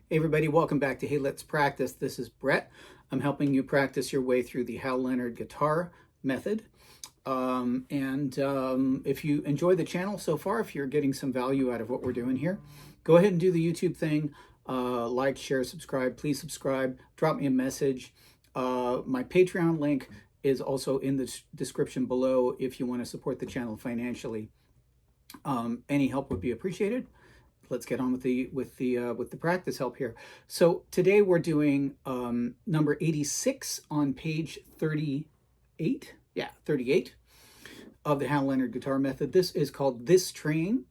Hey everybody, welcome back to Hey Let's Practice. This is Brett. I'm helping you practice your way through the Hal Leonard guitar method. If you enjoy the channel so far, if you're getting some value out of what we're doing here, go ahead and do the YouTube thing. Like, share, subscribe. Please subscribe. Drop me a message. My Patreon link is also in the description below if you want to support the channel financially. Any help would be appreciated. Let's get on with the practice help here. So today we're doing number 86 on page 38. Yeah, 38 of the Hal Leonard guitar method. This is called This Train,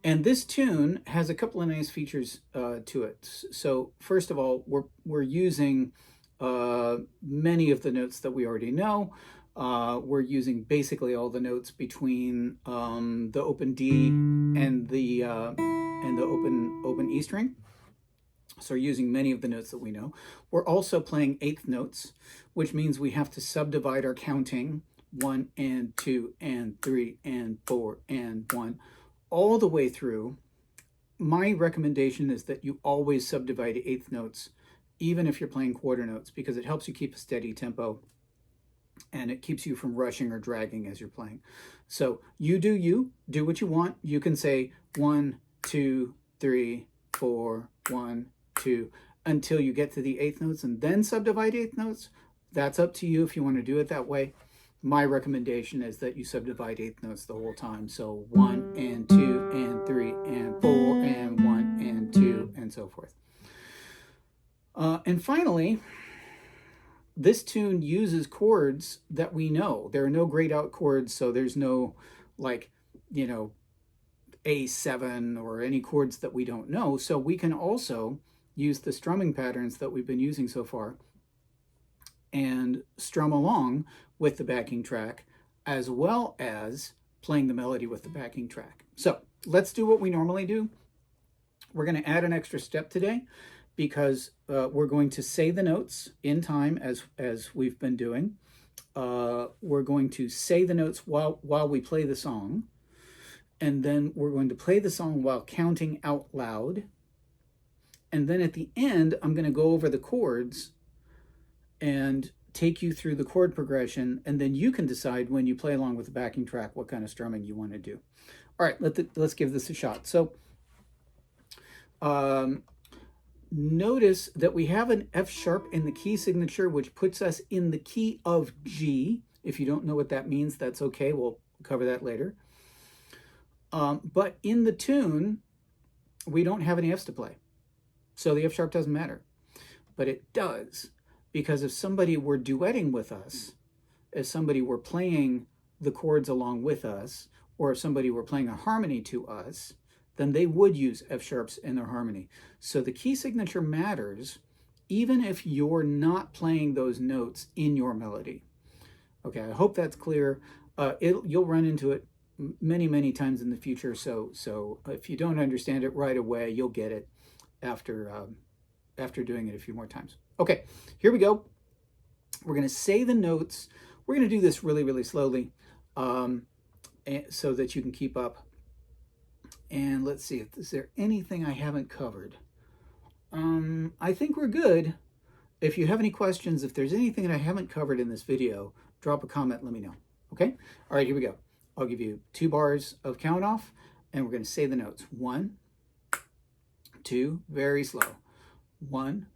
and this tune has a couple of nice features to it. So first of all, we're using many of the notes that we already know. We're using basically all the notes between the open D and the open E string. So we're using many of the notes that we know. We're also playing eighth notes, which means we have to subdivide our counting 1 and 2 and 3 and 4 and 1 all the way through. My recommendation is that you always subdivide eighth notes, even if you're playing quarter notes, because it helps you keep a steady tempo and it keeps you from rushing or dragging as you're playing. So you do what you want. You can say 1, 2, 3, 4, 1, 2, until you get to the eighth notes and then subdivide eighth notes. That's up to you if you want to do it that way. My recommendation is that you subdivide eighth notes the whole time. So 1 and 2 and 3 and 4 and 1 and 2 and so forth. And finally, this tune uses chords that we know. There are no grayed out chords, so there's no A7 or any chords that we don't know. So we can also use the strumming patterns that we've been using so far and strum along with the backing track, as well as playing the melody with the backing track. So let's do what we normally do. We're going to add an extra step today, because we're going to say the notes in time as we've been doing. We're going to say the notes while we play the song, and then we're going to play the song while counting out loud. And then at the end, I'm going to go over the chords and take you through the chord progression, and then you can decide when you play along with the backing track what kind of strumming you want to do. All right, let's give this a shot. So notice that we have an F sharp in the key signature, which puts us in the key of G. If you don't know what that means, that's okay. We'll cover that later. But in the tune, we don't have any Fs to play. So the F sharp doesn't matter. But it does, because if somebody were duetting with us, if somebody were playing the chords along with us, or if somebody were playing a harmony to us, then they would use F sharps in their harmony. So the key signature matters, even if you're not playing those notes in your melody. Okay, I hope that's clear. You'll run into it many times in the future. So if you don't understand it right away, you'll get it after doing it a few more times. Okay, here we go. We're going to say the notes. We're going to do this really slowly, so that you can keep up. And let's see, is there anything I haven't covered? I think we're good. If you have any questions, if there's anything that I haven't covered in this video, drop a comment, let me know. Okay? All right, here we go. I'll give you 2 bars of count off, and we're going to say the notes. 1, 2, very slow. 1,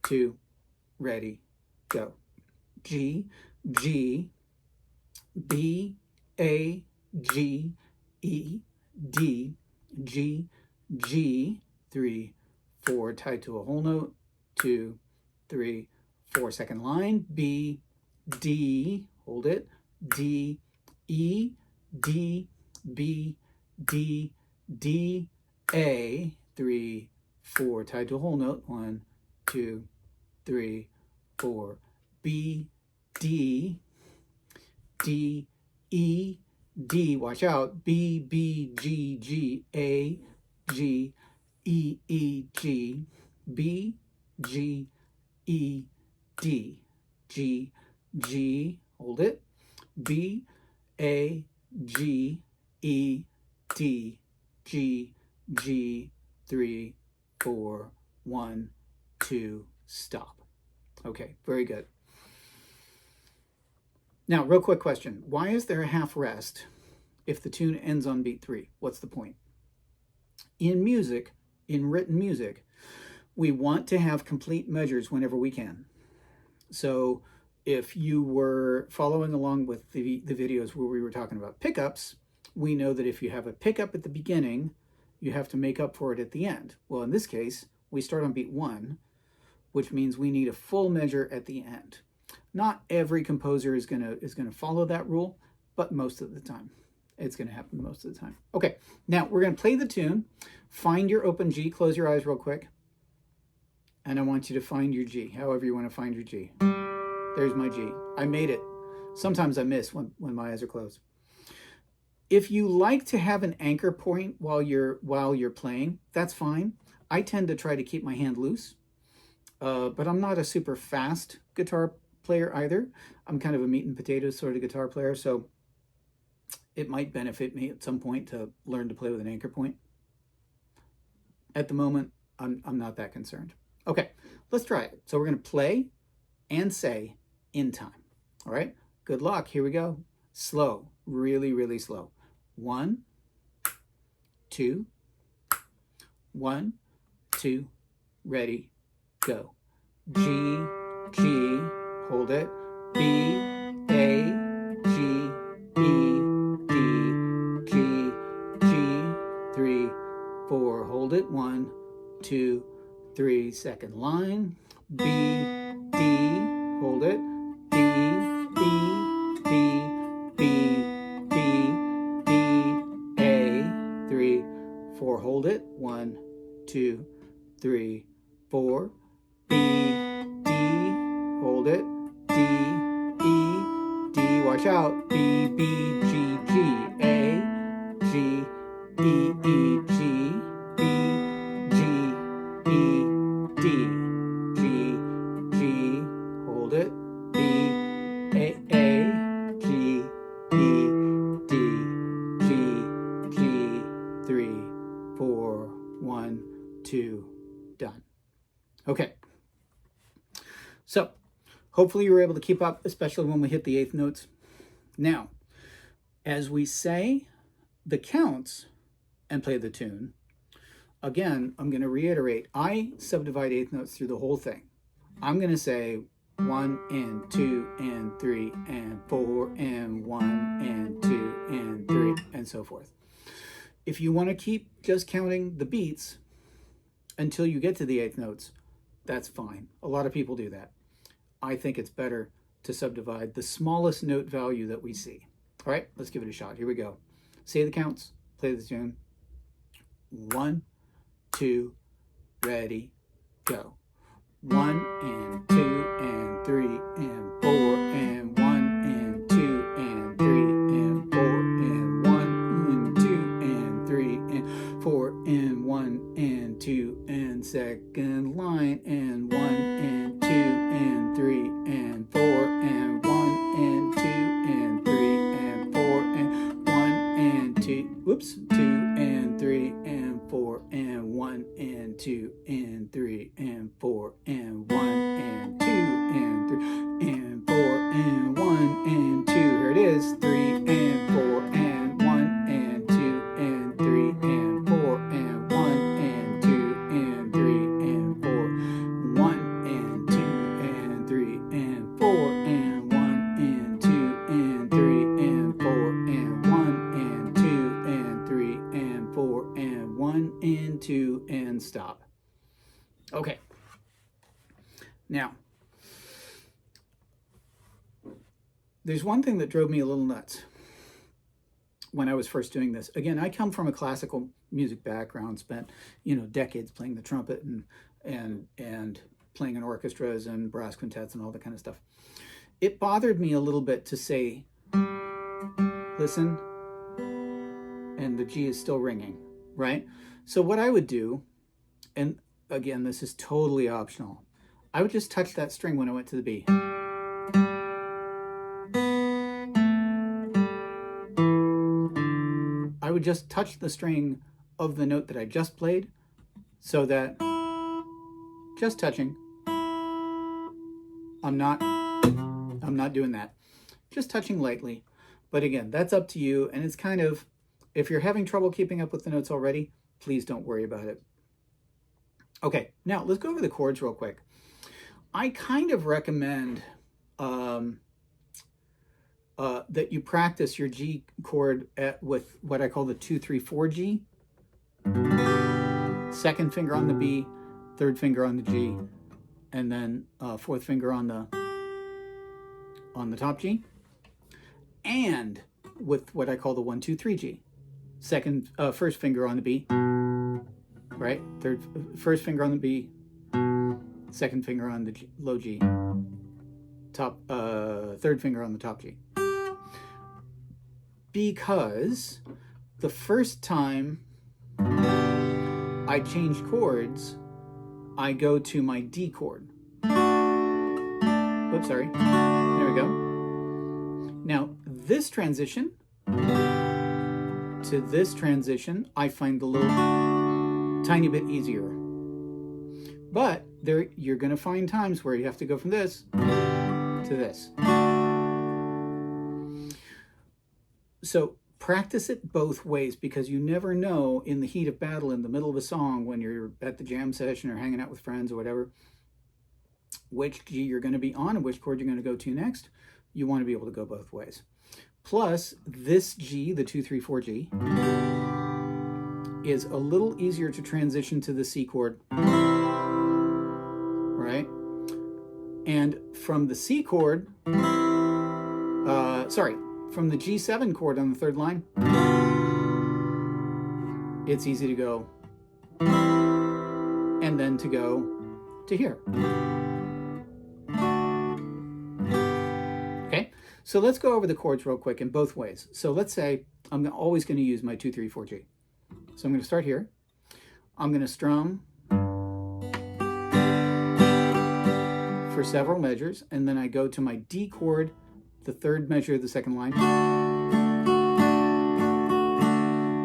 2, ready, go. G, G, B, A, G, E, D, G, G, 3, 4, tied to a whole note, 2, 3, 4, second line, B, D, hold it, D, E, D, B, D, D, A, 3, 4, tied to a whole note, 1, 2, 3, 4, B, D, D, E, D, watch out, B, B, G, G, A, G, E, E, G, B, G, E, D, G, G, hold it, B, A, G, E, D, G, G, 3, 4, 1, 2, stop. Okay, very good. Now, real quick question. Why is there a half rest if the tune ends on beat 3? What's the point? In music, in written music, we want to have complete measures whenever we can. So if you were following along with the videos where we were talking about pickups, we know that if you have a pickup at the beginning, you have to make up for it at the end. Well, in this case, we start on beat 1, which means we need a full measure at the end. Not every composer is gonna follow that rule, but most of the time. It's gonna happen most of the time. Okay, now we're gonna play the tune. Find your open G, close your eyes real quick. And I want you to find your G, however you wanna find your G. There's my G. I made it. Sometimes I miss when my eyes are closed. If you like to have an anchor point while you're playing, that's fine. I tend to try to keep my hand loose, but I'm not a super fast guitar player either. I'm kind of a meat and potatoes sort of guitar player, so it might benefit me at some point to learn to play with an anchor point. At the moment, I'm not that concerned. Okay, let's try it. So we're going to play and say in time. All right, good luck. Here we go. Slow, really, really slow. 1, 2, 1, 2, ready, go. G, G, hold it. B, A, G, E, D, G, G, 3, 4, hold it. 1, 2, 3, second line. B, D, hold it. D, B, B, B, B, D, A, 3, 4, hold it. 1, 2, 3, 4. B, D, hold it. D, E, D, watch out. B, B, G, G, A, G, E, E, G, B, G, E, D, G, G, hold it. B, A, G, E, D, G, G, 3, 4, 1, 2, done. Okay. So, hopefully you were able to keep up, especially when we hit the 8th notes. Now, as we say the counts and play the tune, again, I'm going to reiterate, I subdivide 8th notes through the whole thing. I'm going to say 1 and 2 and 3 and 4 and 1 and 2 and 3 and so forth. If you want to keep just counting the beats until you get to the 8th notes, that's fine. A lot of people do that. I think it's better to subdivide the smallest note value that we see. All right, let's give it a shot. Here we go. Say the counts, play the tune. 1, 2, ready, go. 1 and 2 and 3 and 4 and 1 and 2 and 3 and 4 and 1 and 2 and 3 and 4 and 1 and 2 and second line and 1 and 2 and 3 and 4 and 1 and 2 and 3 and 4 and 1 and 2, whoops, 2 and 3 and 4 and 1 and 2 and 3 and 4 and 1 and 2 and 3 and 4 and 1 and 2. Here it is. 3 and 4 and 1 and 2 and 3 and 4 and 1 and 2 and 3 and 4. 1 and 2 and 3 and 4 and 1 and 2 and 3 and 4 and 1 and 2 and 3 and 4 and 1 and 2 and stop. Okay. Now, there's one thing that drove me a little nuts when I was first doing this. Again, I come from a classical music background, spent, decades playing the trumpet and playing in orchestras and brass quintets and all that kind of stuff. It bothered me a little bit to say, listen, and the G is still ringing, right? So what I would do, and again, this is totally optional, I would just touch that string when I went to the B. I would just touch the string of the note that I just played so that just touching. I'm not doing that. Just touching lightly. But again, that's up to you. And it's kind of, if you're having trouble keeping up with the notes already, please don't worry about it. Okay, now let's go over the chords real quick. I kind of recommend that you practice your G chord with what I call the 2-3-4 G. Second finger on the B, third finger on the G, and then fourth finger on the top G. And with what I call the 1-2-3 G. First finger on the B, right? First finger on the B, second finger on the low G, third finger on the top G. Because the first time I change chords, I go to my D chord. Oops, sorry. There we go. Now, this transition to this transition, I find a little tiny bit easier. But you're going to find times where you have to go from this to this. So practice it both ways, because you never know in the heat of battle, in the middle of a song, when you're at the jam session or hanging out with friends or whatever, which G you're going to be on and which chord you're going to go to next. You want to be able to go both ways. Plus, this G, the 2-3-4 G, is a little easier to transition to the C chord, right? And from the C chord, from the G7 chord on the third line, it's easy to go and then to go to here. Okay, so let's go over the chords real quick in both ways. So let's say I'm always going to use my 2-3-4 G. So I'm going to start here. I'm going to strum for several measures, and then I go to my D chord, the third measure of the second line.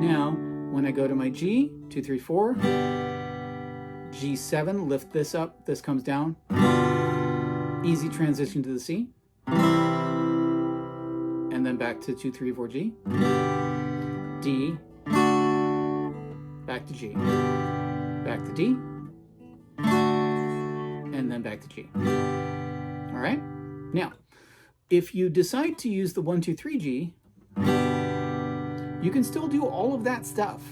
Now, when I go to my G, 2-3-4, G7, lift this up, this comes down. Easy transition to the C. And then back to 2-3-4 G. D, back to G, back to D, and then back to G. All right? Now, if you decide to use the 1-2-3 G, you can still do all of that stuff.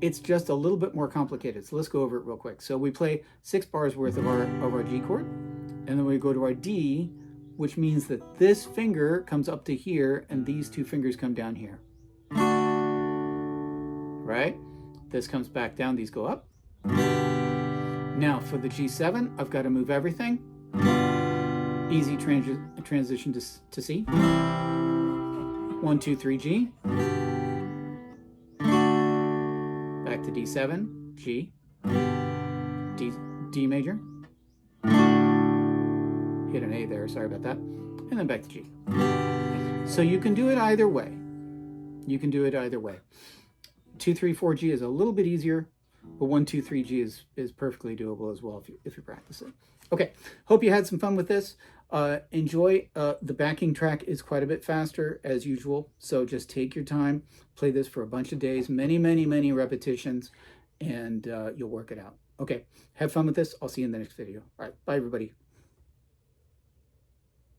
It's just a little bit more complicated. So let's go over it real quick. So we play 6 bars worth of our G chord, and then we go to our D, which means that this finger comes up to here and these two fingers come down here. Right? This comes back down, these go up. Now for the G7, I've got to move everything. Easy transition to C. 1-2-3 G. Back to D7, G, D major. Hit an A there, sorry about that. And then back to G. So you can do it either way. 2-3-4 G is a little bit easier, but 1-2-3 G is perfectly doable as well if you practice it. Okay, hope you had some fun with this. Enjoy. The backing track is quite a bit faster as usual, so just take your time, play this for a bunch of days, many repetitions, and you'll work it out. Okay, have fun with this. I'll see you in the next video. All right, bye everybody.